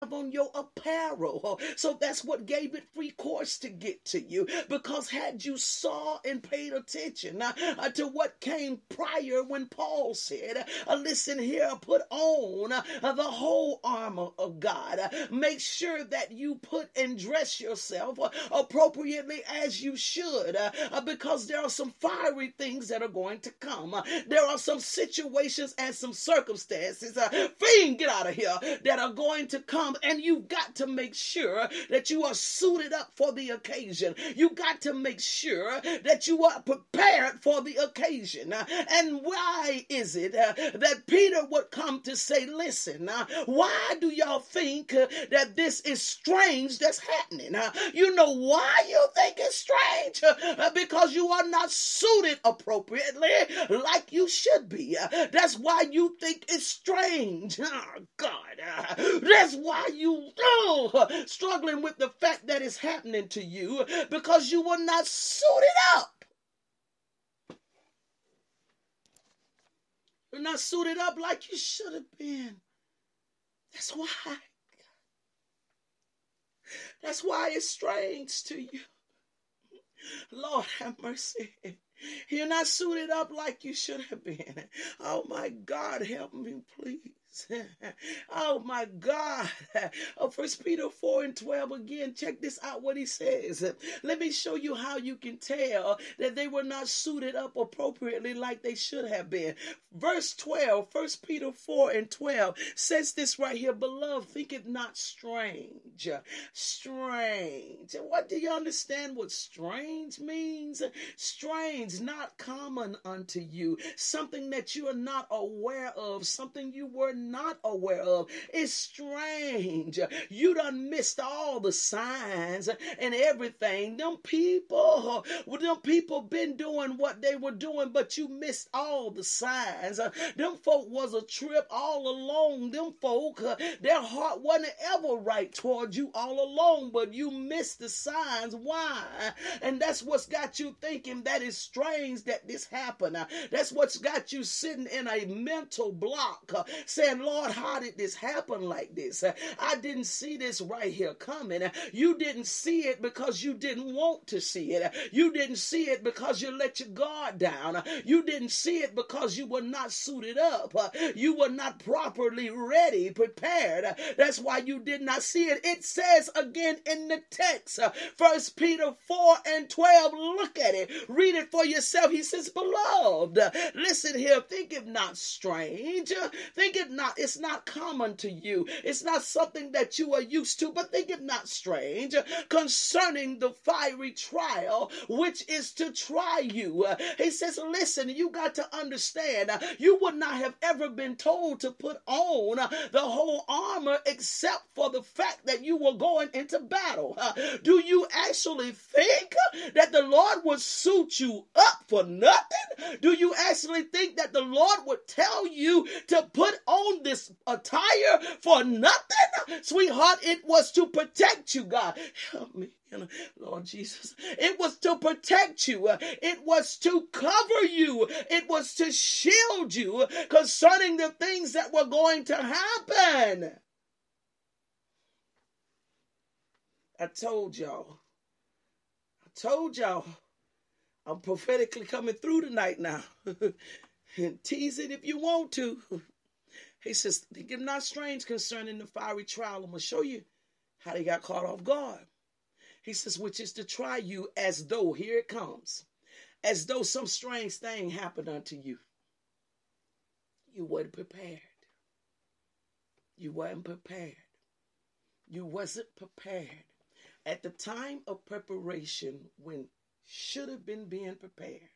on your apparel. So that's what gave it free course to get to you. Because had you saw and paid attention to what came prior when Paul said, listen here, put on the whole armor of God. Make sure that you put and dress yourself appropriately as you should, because there are some fiery things that are going to come. There are some situations and some circumstances, fiend, get out of here, that are going to come, and you've got to make sure that you are suited up for the occasion. You got to make sure that you are prepared for the occasion. And why is it that Peter would come to say, listen, why do y'all think that this is strange that's happening? You know why you think it's strange? Because you are not suited appropriately like you should be. That's why you think it's strange. Oh, God. That's why you struggling with the fact that it's happening to you, because you were not suited up. You're not suited up like you should have been. That's why. That's why it's strange to you. Lord have mercy. You're not suited up like you should have been. Oh my God, help me, please. Oh my God. 1 Peter 4:12 again. Check this out what he says. Let me show you how you can tell that they were not suited up appropriately like they should have been. Verse 12, 1 Peter 4:12 says this right here. Beloved, think it not strange. Strange. What do you understand what strange means? Strange, not common unto you. Something that you are not aware of. Something you were not aware of. It's strange. You done missed all the signs and everything. Them people been doing what they were doing, but you missed all the signs. Them folk was a trip all along. Them folk, their heart wasn't ever right towards you all along, but you missed the signs. Why? And that's what's got you thinking that it's strange that this happened. That's what's got you sitting in a mental block, saying, Lord, how did this happen like this? I didn't see this right here coming. You didn't see it because you didn't want to see it. You didn't see it because you let your guard down. You didn't see it because you were not suited up. You were not properly ready, prepared. That's why you did not see it. It says again in the text, 1 Peter 4:12. Look at it. Read it for yourself. He says, beloved, listen here. Think it not strange. Think it not. It's not common to you. It's not something that you are used to, but think it not strange concerning the fiery trial, which is to try you. He says, listen, you got to understand, you would not have ever been told to put on the whole armor except for the fact that you were going into battle. Do you actually think that the Lord would suit you up for nothing? Do you actually think that the Lord would tell you to put on this attire for nothing? Sweetheart, it was to protect you, God. Help me. Lord Jesus, it was to protect you. It was to cover you. It was to shield you concerning the things that were going to happen. I told y'all. I'm prophetically coming through tonight now. And tease it if you want to. He says, think it not strange concerning the fiery trial. I'm going to show you how they got caught off guard. He says, which is to try you as though, here it comes, as though some strange thing happened unto you. You weren't prepared. You weren't prepared. You wasn't prepared. At the time of preparation, when should have been being prepared,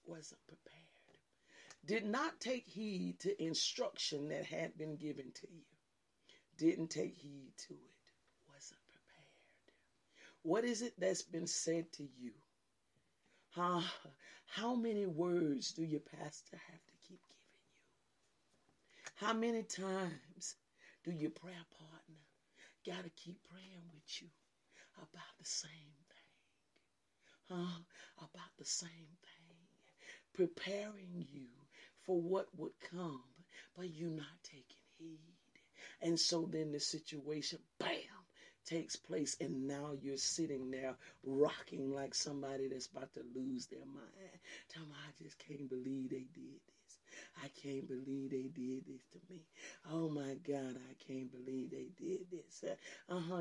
wasn't prepared. Did not take heed to instruction that had been given to you. Didn't take heed to it. Wasn't prepared. What is it that's been said to you? How many words do your pastor have to keep giving you? How many times do your prayer partner got to keep praying with you about the same thing? About the same thing. Preparing you for what would come but you're not taking heed. And so then the situation, bam, takes place, and now you're sitting there rocking like somebody that's about to lose their mind. Tell me, I just can't believe they did this. I can't believe they did this to me. Oh my God, I can't believe they did this.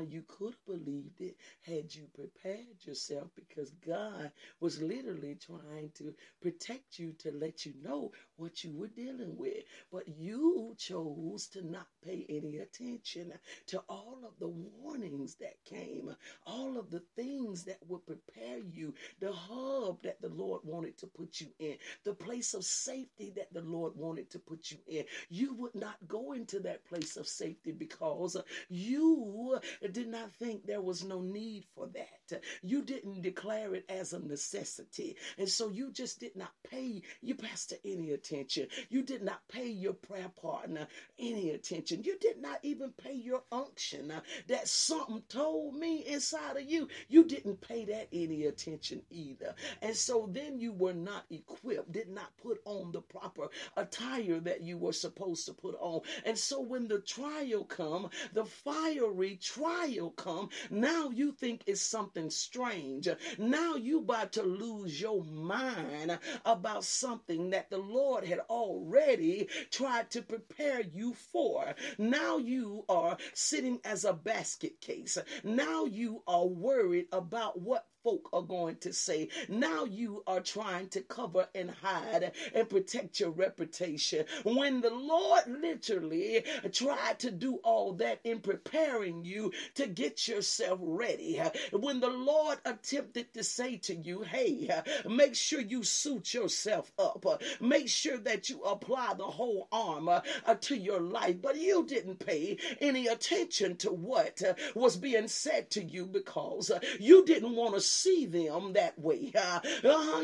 You could have believed it had you prepared yourself, because God was literally trying to protect you, to let you know what you were dealing with. But you chose to not pay any attention to all of the warnings that came, all of the things that would prepare you, the hub that the Lord wanted to put you in, the place of safety that the Lord wanted to put you in. You would not go into that place of safety because you did not think there was no need for that. You didn't declare it as a necessity. And so you just did not pay your pastor any attention. You did not pay your prayer partner any attention. You did not even pay your unction. That something told me inside of you. You didn't pay that any attention either. And so then you were not equipped, did not put on the proper attire that you were supposed to put on. And so when the trial come, the fiery trial come, now you think it's something strange. Now you about to lose your mind about something that the Lord had already tried to prepare you for. Now you are sitting as a basket case. Now you are worried about what folk are going to say. Now you are trying to cover and hide and protect your reputation, when the Lord literally tried to do all that in preparing you to get yourself ready. When the Lord attempted to say to you, hey, make sure you suit yourself up, make sure that you apply the whole armor to your life, but you didn't pay any attention to what was being said to you, because you didn't want to see them that way.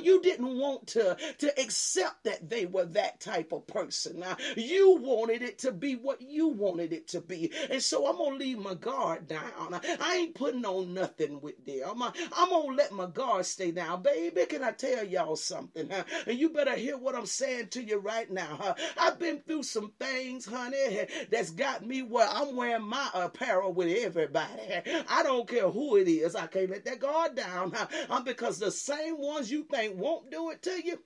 You didn't want to accept that they were that type of person. You wanted it to be what you wanted it to be. And so I'm going to leave my guard down. I ain't putting on nothing with them. I'm going to let my guard stay down. Baby, can I tell y'all something? And you better hear what I'm saying to you right now. I've been through some things, honey, that's got me where I'm wearing my apparel with everybody. I don't care who it is. I can't let that guard down. Because the same ones you think won't do it to you,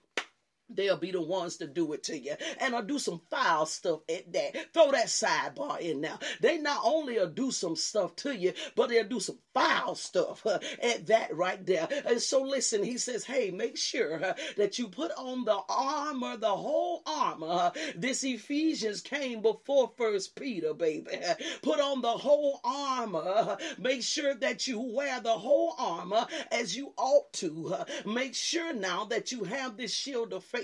they'll be the ones to do it to you. And I'll do some foul stuff at that. Throw that sidebar in now. They not only will do some stuff to you, but they'll do some foul stuff at that right there. And so listen, he says, hey, make sure that you put on the armor, the whole armor. This Ephesians came before 1 Peter, baby. Put on the whole armor. Make sure that you wear the whole armor as you ought to. Make sure now that you have this shield of faith.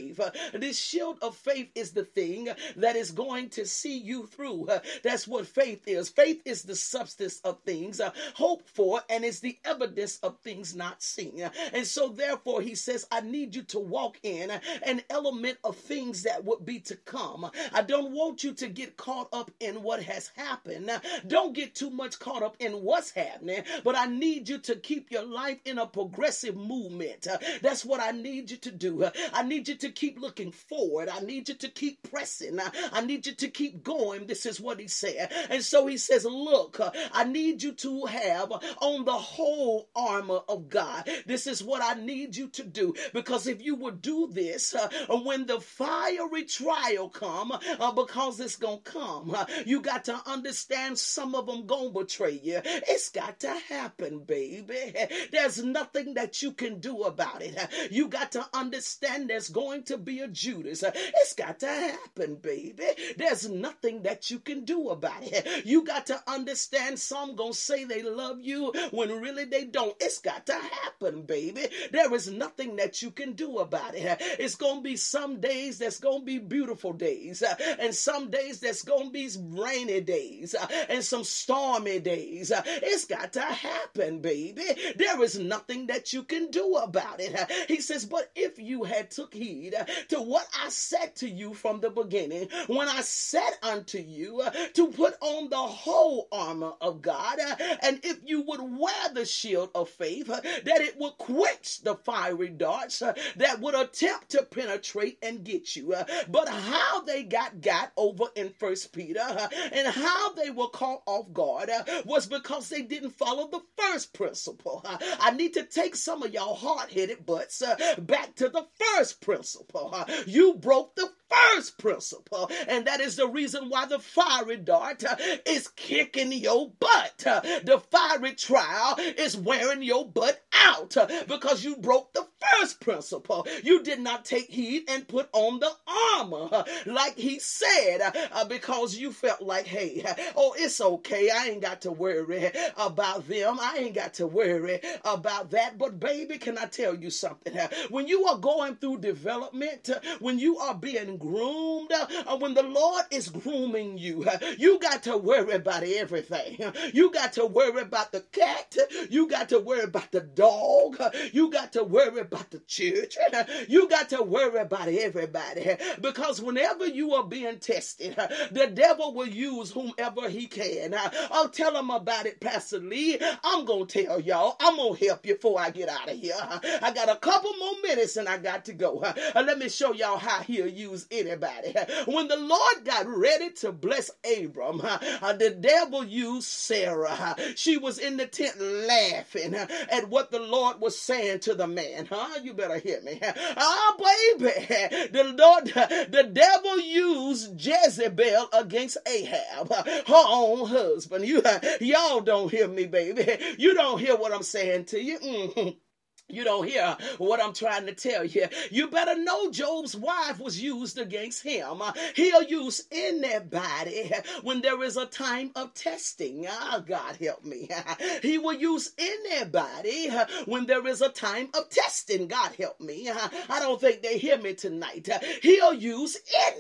This shield of faith is the thing that is going to see you through. That's what faith is. Faith is the substance of things hoped for, and it's the evidence of things not seen. And so therefore he says, I need you to walk in an element of things that would be to come. I don't want you to get caught up in what has happened. Don't get too much caught up in what's happening, but I need you to keep your life in a progressive movement. That's what I need you to do. I need you to keep looking forward. I need you to keep pressing. I need you to keep going. This is what he said. And so he says, look, I need you to have on the whole armor of God. This is what I need you to do, because if you would do this, when the fiery trial come, because it's gonna come, you got to understand some of them gonna betray you. It's got to happen, baby. There's nothing that you can do about it. You got to understand there's going to be a Judas. It's got to happen, baby. There's nothing that you can do about it. You got to understand some gonna say they love you when really they don't. It's got to happen, baby. There is nothing that you can do about it. It's gonna be some days that's gonna be beautiful days, and some days that's gonna be rainy days, and some stormy days. It's got to happen, baby. There is nothing that you can do about it. He says, but if you had took heed heed to what I said to you from the beginning when I said unto you to put on the whole armor of God, and if you would wear the shield of faith, that it would quench the fiery darts that would attempt to penetrate and get you. But how they got over in First Peter and how they were caught off guard was because they didn't follow the first principle. I need to take some of y'all hard-headed butts back to the first principle. You broke the first principle, and that is the reason why the fiery dart is kicking your butt. The fiery trial is wearing your butt out because you broke the first principle. You did not take heed and put on the armor like he said because you felt like, hey, oh, it's okay. I ain't got to worry about them. I ain't got to worry about that. But baby, can I tell you something? When you are going through development, when you are being groomed, when the Lord is grooming you, you got to worry about everything. You got to worry about the cat. You got to worry about the dog. You got to worry about the children. You got to worry about everybody, because whenever you are being tested, the devil will use whomever he can. I'll tell him about it, Pastor Lee. I'm going to tell y'all. I'm going to help you before I get out of here. I got a couple more minutes and I got to go. Let me show y'all how he'll use anybody. When the Lord got ready to bless Abram, the devil used Sarah. She was in the tent laughing at what the Lord was saying to the man. You better hear me. Baby, the devil used Jezebel against Ahab, her own husband. Y'all don't hear me, baby. You don't hear what I'm saying to you. You don't hear what I'm trying to tell you. You better know Job's wife was used against him. He'll use anybody when there is a time of testing. God help me. He will use anybody when there is a time of testing. God help me. I don't think they hear me tonight. He'll use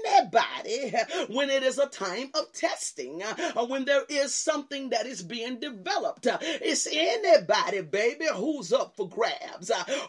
anybody when it is a time of testing, when there is something that is being developed. It's anybody, baby, who's up for grabs.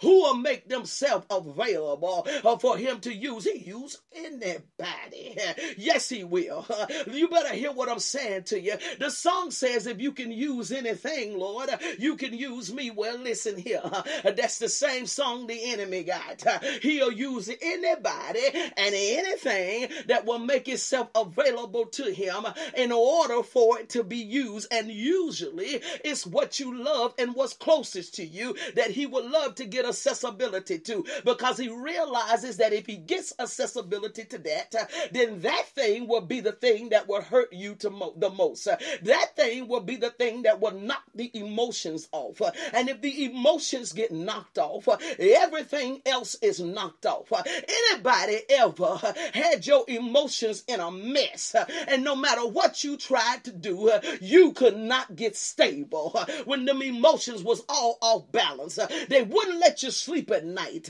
Who will make themselves available for him to use. He use anybody. Yes, he will. You better hear what I'm saying to you. The song says, if you can use anything, Lord, you can use me. Well, listen here. That's the same song the enemy got. He'll use anybody and anything that will make itself available to him in order for it to be used. And usually it's what you love and what's closest to you that he will love to get accessibility to, because he realizes that if he gets accessibility to that, then that thing will be the thing that will hurt you the most. That thing will be the thing that will knock the emotions off. And if the emotions get knocked off, everything else is knocked off. Anybody ever had your emotions in a mess, and no matter what you tried to do, you could not get stable? When them emotions was all off balance, they wouldn't let you sleep at night,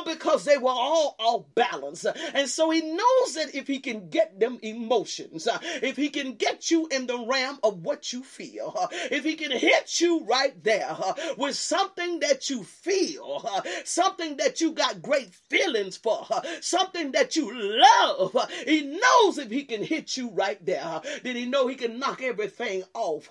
because they were all off balance. And so he knows that if he can get them emotions, if he can get you in the realm of what you feel, if he can hit you right there with something that you feel, something that you got great feelings for, something that you love, he knows if he can hit you right there, then he know he can knock everything off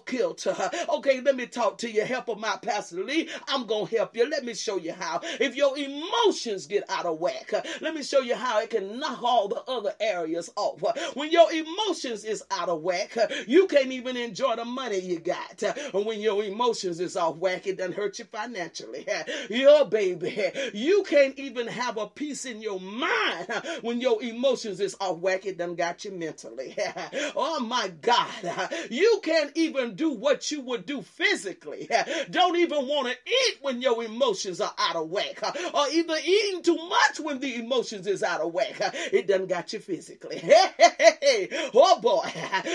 kilter. Okay, let me talk to you. Help of my Pastor Lee. I'm going to help you. Let me show you how. If your emotions get out of whack, let me show you how it can knock all the other areas off. When your emotions is out of whack, you can't even enjoy the money you got. When your emotions is off whack, it done hurt you financially. Your baby, you can't even have a peace in your mind when your emotions is off whack. It done got you mentally. Oh my God, you can't even do what you would do physically. Don't even want to eat when your emotions are out of whack, or either eating too much when the emotions is out of whack. It done got you physically. Oh boy,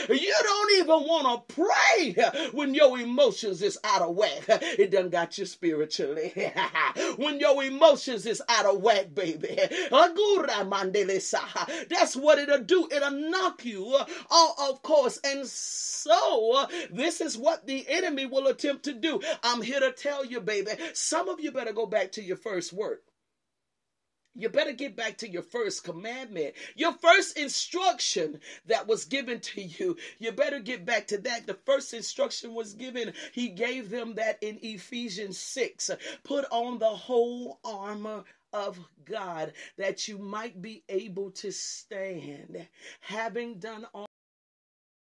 you don't even want to pray when your emotions is out of whack. It done got you spiritually. When your emotions is out of whack, baby, that's what it'll do. It'll knock you off course. And so this is what the enemy will attempt to do. I'm here to tell you, baby, some of you better go back to your first work. You better get back to your first commandment, your first instruction that was given to you. You better get back to that. The first instruction was given. He gave them that in Ephesians 6. Put on the whole armor of God that you might be able to stand, having done all